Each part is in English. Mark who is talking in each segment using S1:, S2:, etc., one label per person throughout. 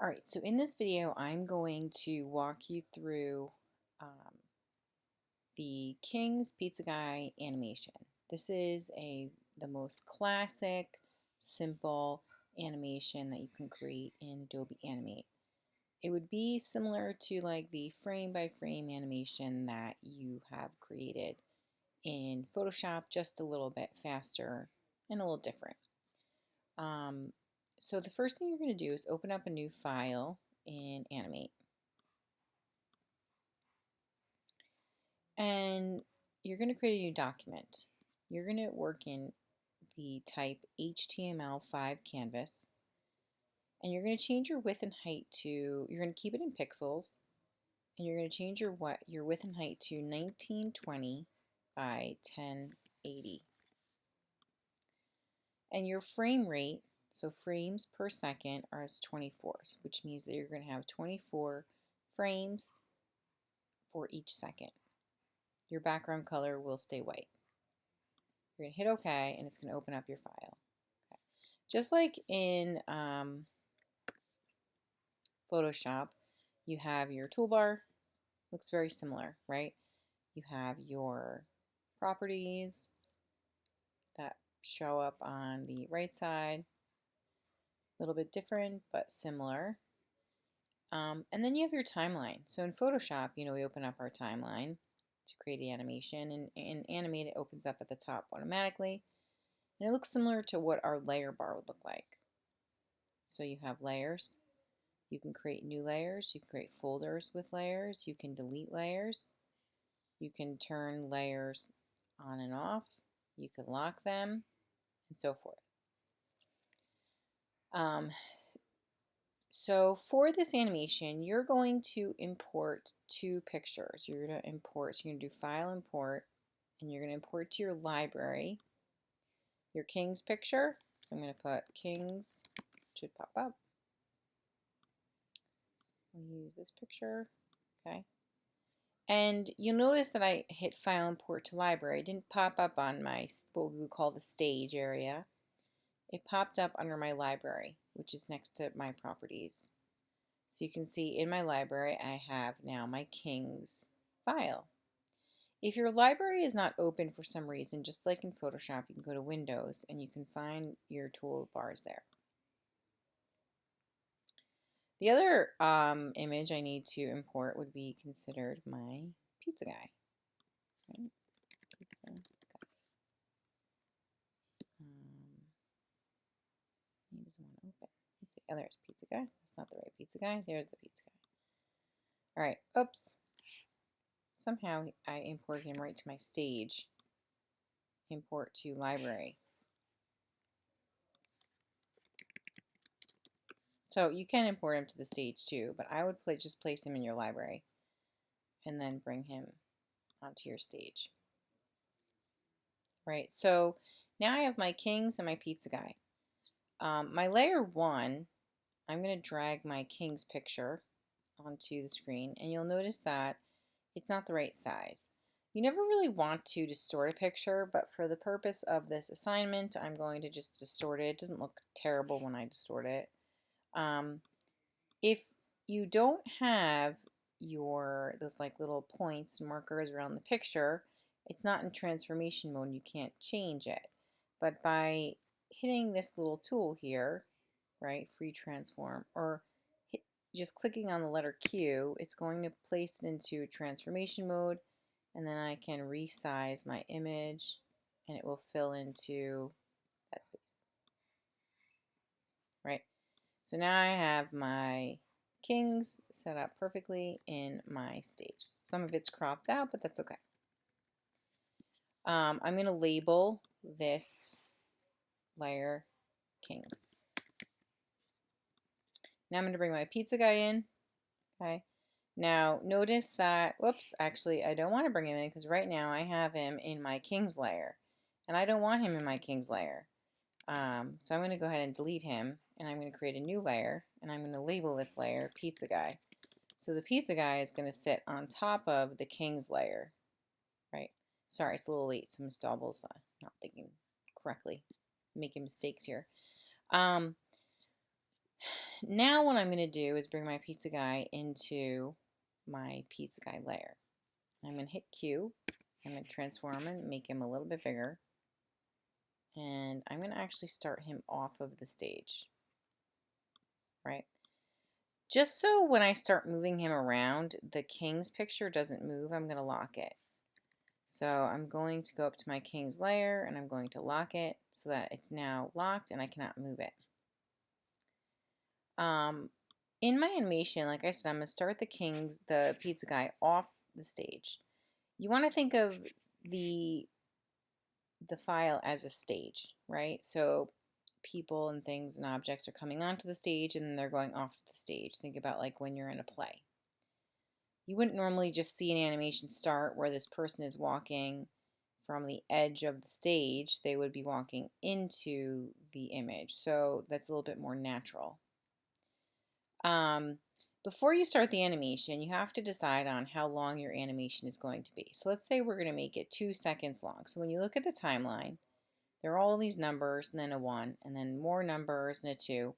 S1: All right, so in this video, I'm going to walk you through the King's Pizza Guy animation. This is the most classic, simple animation that you can create in Adobe Animate. It would be similar to like the frame by frame animation that you have created in Photoshop, just a little bit faster and a little different. So the first thing you're going to do is open up a new file in Animate. And you're going to create a new document. You're going to work in the type HTML5 canvas. And you're going to change your width and height to, you're going to keep it in pixels. And you're going to change your width and height to 1920 by 1080. And your frame rate, so frames per second, is 24, which means that you're going to have 24 frames for each second. Your background color will stay white. You're going to hit OK, and it's going to open up your file. Okay. Just like in Photoshop, you have your toolbar. Looks very similar, right? You have your properties that show up on the right side. A little bit different, but similar. And then you have your timeline. So in Photoshop, we open up our timeline to create the animation, and in Animate it opens up at the top automatically, and it looks similar to what our layer bar would look like. So you have layers. You can create new layers. You can create folders with layers. You can delete layers. You can turn layers on and off. You can lock them, and so forth. So for this animation, you're going to import two pictures. You're going to import, so you're going to do File Import, and you're going to import to your library your King's picture. So I'm going to put King's, should pop up. We'll use this picture, okay. And you'll notice that I hit File Import to Library. It didn't pop up on my, what we would call the stage area. It popped up under my library, which is next to my properties. So you can see in my library, I have now my King's file. If your library is not open for some reason, just like in Photoshop, you can go to Windows and you can find your toolbars there. The other image I need to import would be considered my pizza guy. Okay. Pizza guy. He doesn't want to open. Let's see. Oh, there's pizza guy. That's not the right pizza guy. There's the pizza guy. All right. Oops. Somehow I imported him right to my stage. Import to library. So you can import him to the stage too, but I would just place him in your library and then bring him onto your stage. Right, so now I have my Kings and my pizza guy. My layer 1, I'm going to drag my King's picture onto the screen, and you'll notice that it's not the right size. You never really want to distort a picture, but for the purpose of this assignment, I'm going to just distort it. It doesn't look terrible when I distort it. If you don't have those like little points and markers around the picture, it's not in transformation mode, you can't change it. But by hitting this little tool here, right, free transform, or just clicking on the letter Q, it's going to place it into transformation mode, and then I can resize my image and it will fill into that space. Right? So now I have my Kings set up perfectly in my stage. Some of it's cropped out, but that's okay. I'm going to label this layer Kings. Now I'm going to bring my pizza guy in. Okay. Now notice that, whoops, actually I don't want to bring him in because right now I have him in my Kings layer. And I don't want him in my Kings layer. So I'm going to go ahead and delete him, and I'm going to create a new layer, and I'm going to label this layer Pizza Guy. So the Pizza Guy is going to sit on top of the King's layer, right? Sorry, it's a little late, so Miss Dauble's not thinking correctly, making mistakes here. Now what I'm going to do is bring my pizza guy into my pizza guy layer. I'm going to hit Q. I'm going to transform him and make him a little bit bigger. And I'm going to actually start him off of the stage, right? Just so when I start moving him around, the king's picture doesn't move, I'm going to lock it. So I'm going to go up to my king's layer and I'm going to lock it so that it's now locked and I cannot move it. In my animation, like I said, I'm going to start the pizza guy off the stage. You want to think of the file as a stage, right? So people and things and objects are coming onto the stage and then they're going off the stage. Think about like when you're in a play. You wouldn't normally just see an animation start where this person is walking from the edge of the stage. They would be walking into the image. So that's a little bit more natural. Before you start the animation, you have to decide on how long your animation is going to be. So let's say we're going to make it 2 seconds long. So when you look at the timeline, there are all these numbers and then a 1 and then more numbers and a 2.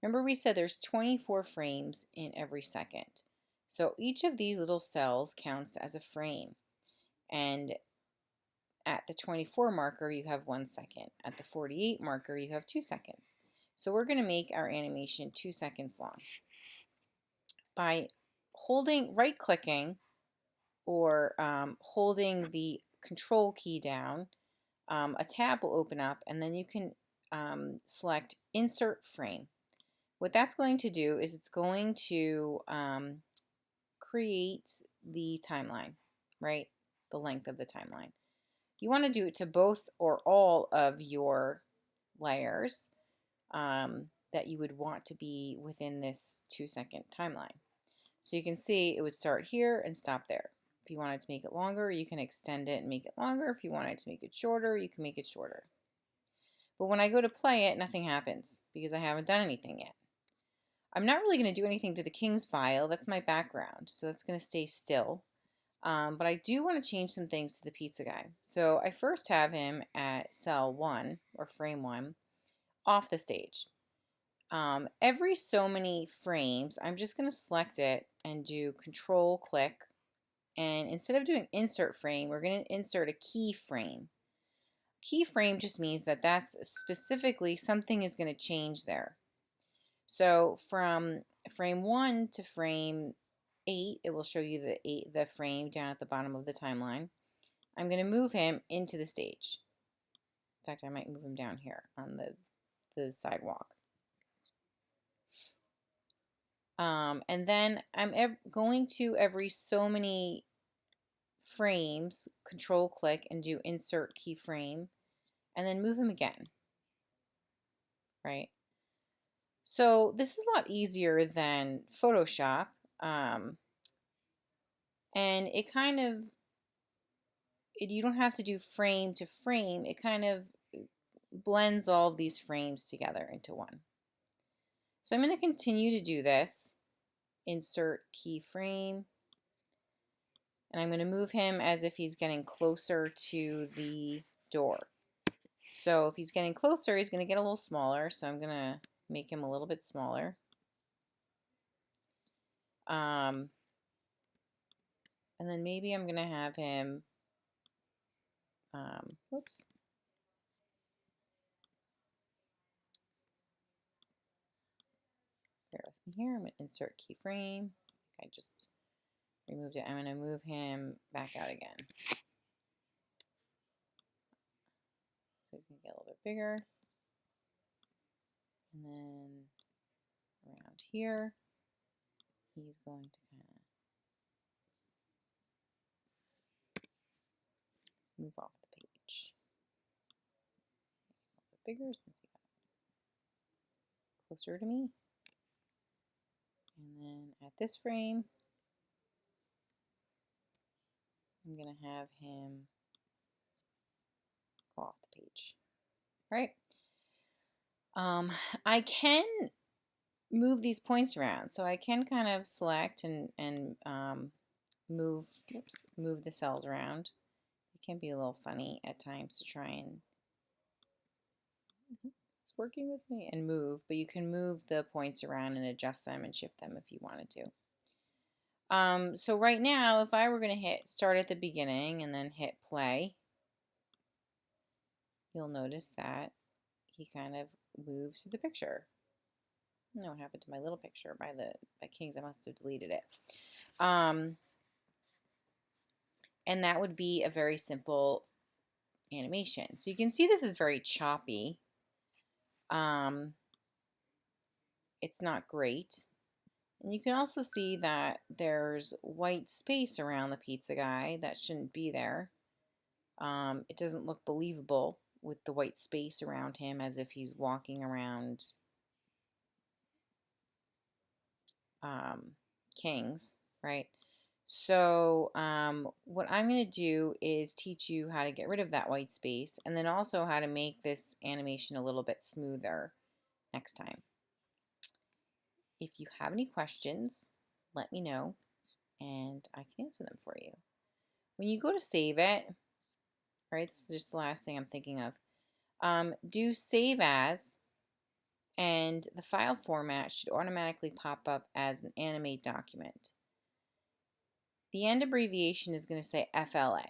S1: Remember we said there's 24 frames in every second. So each of these little cells counts as a frame. And at the 24 marker, you have 1 second. At the 48 marker, you have 2 seconds. So we're going to make our animation 2 seconds long. By right-clicking or holding the control key down, a tab will open up and then you can select Insert Frame. What that's going to do is it's going to create the timeline, right? The length of the timeline. You want to do it to both or all of your layers that you would want to be within this 2-second timeline. So you can see it would start here and stop there. If you wanted to make it longer, you can extend it and make it longer. If you wanted to make it shorter, you can make it shorter. But when I go to play it, nothing happens because I haven't done anything yet. I'm not really going to do anything to the king's file. That's my background, so that's going to stay still. But I do want to change some things to the pizza guy. So I first have him at cell 1 or frame 1 off the stage. Every so many frames, I'm just going to select it and do control click. And instead of doing insert frame, we're going to insert a keyframe. Keyframe just means that that's specifically something is going to change there. So from frame 1 to frame 8, it will show you the frame down at the bottom of the timeline. I'm going to move him into the stage. In fact, I might move him down here on the sidewalk. And then I'm going to every so many frames, control click and do insert keyframe, and then move him again, right? So this is a lot easier than Photoshop, and it kind of, you don't have to do frame to frame, it kind of blends all of these frames together into one. So I'm going to continue to do this, insert keyframe, and I'm going to move him as if he's getting closer to the door. So if he's getting closer, he's going to get a little smaller, so I'm going to make him a little bit smaller. And then maybe I'm going to have him, whoops. Bear with me here. I'm going to insert keyframe. I just removed it. I'm going to move him back out again. So he's going to get a little bit bigger. And then around here, he's going to kind of move off the page. A little bit bigger since he got closer to me. And then at this frame, I'm going to have him go off the page. All right. I can move these points around. So I can kind of select and move the cells around. It can be a little funny at times to try and working with me, and move, but you can move the points around and adjust them and shift them if you wanted to. So right now, if I were going to hit start at the beginning and then hit play, you'll notice that he kind of moves through the picture. I don't know what happened to my little picture by Kings. I must have deleted it. And that would be a very simple animation. So you can see this is very choppy. It's not great. And you can also see that there's white space around the pizza guy that shouldn't be there. It doesn't look believable with the white space around him as if he's walking around Kings, right? So what I'm going to do is teach you how to get rid of that white space and then also how to make this animation a little bit smoother next time. If you have any questions, let me know and I can answer them for you. When you go to save it, right, it's just the last thing I'm thinking of, do save as, and the file format should automatically pop up as an animate document. The end abbreviation is going to say FLA.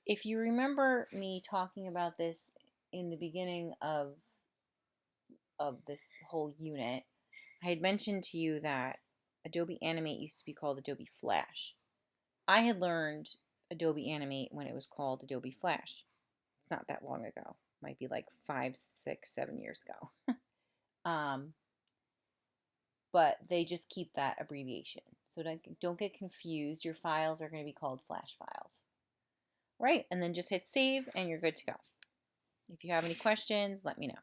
S1: If you remember me talking about this in the beginning of this whole unit, I had mentioned to you that Adobe Animate used to be called Adobe Flash. I had learned Adobe Animate when it was called Adobe Flash. It's not that long ago. It might be like 5, 6, 7 years ago. But they just keep that abbreviation. So don't get confused. Your files are going to be called Flash files. Right, and then just hit save and you're good to go. If you have any questions, let me know.